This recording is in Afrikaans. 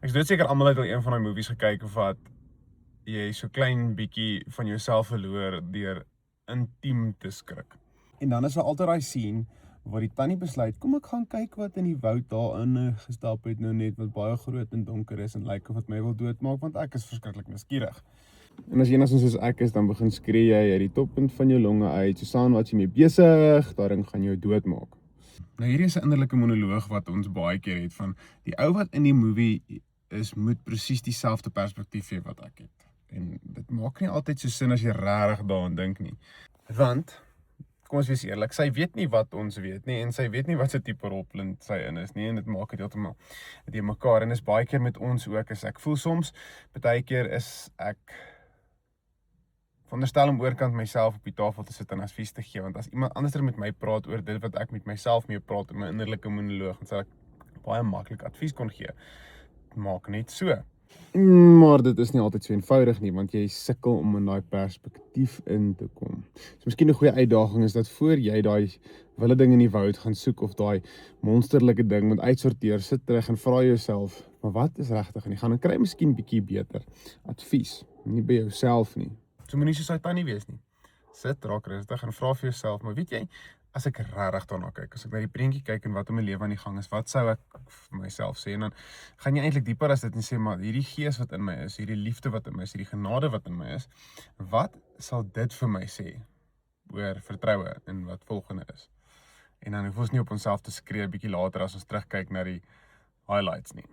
Ek weet seker almal het al een van die movies gekyk of wat jy so klein bietjie van jouself verloor deur intiem te skrik. En dan is daar altyd daai scene waar die tannie besluit, kom ek gaan kyk wat in die woud daarin gestap het nou net, wat baie groot en donker is en lyk of wat my wil doodmaak, want ek is verskriklik nuuskierig. En as jy enigstens soos ek is, dan begin skree jy uit die toppunt van jou longe uit, Susan, wat jy mee besig, daarin gaan jou doodmaak. Nou hierdie is 'n innerlike monoloog wat ons baie keer het van die ou wat in die movie is, moet presies dieselfde perspektief hê wat ek het. En dit maak nie altyd so sin as jy regtig daaraan dink nie. Want kom ons wees eerlik, sy weet nie wat ons weet nie en sy weet nie wat se tipe rolprent sy in is nie en dit maak dit heeltemal die mekaar en is baie keer met ons ook as ek voel soms, baie keer is ek veronderstel om oorkant myself op die tafel te sit en advies te gee, want as iemand anders met my praat oor dit wat ek met myself mee praat in my innerlike monoloog, dan sal ek baie maklik advies kon gee. Maak net so. Maar dit is nie altyd so eenvoudig nie, want jy sukkel om in daai perspektief in te kom. So miskien 'n goeie uitdaging is dat voor jy daai wilde ding in die woud gaan soek of daai monsterlike ding moet uitsorteer, sit terug en vra jouself, maar wat is regtig en jy gaan dan kry miskien bietjie beter advies, nie by jouself nie. So moenie soos hy tannie wees nie. Sit, raak rustig en vra vir jouself, maar weet jy, as ek regtig daarna kyk, as ek na die prentjie kyk en wat in my lewe aan die gang is, wat sou ek vir myself sê? En dan gaan jy eintlik dieper as dit en sê, maar hierdie gees wat in my is, hierdie liefde wat in my is, hierdie genade wat in my is, wat sal dit vir my sê oor vertroue en wat volgende is? En dan hoef ons nie op onsself te skree bietjie later as ons terugkyk na die highlights nie.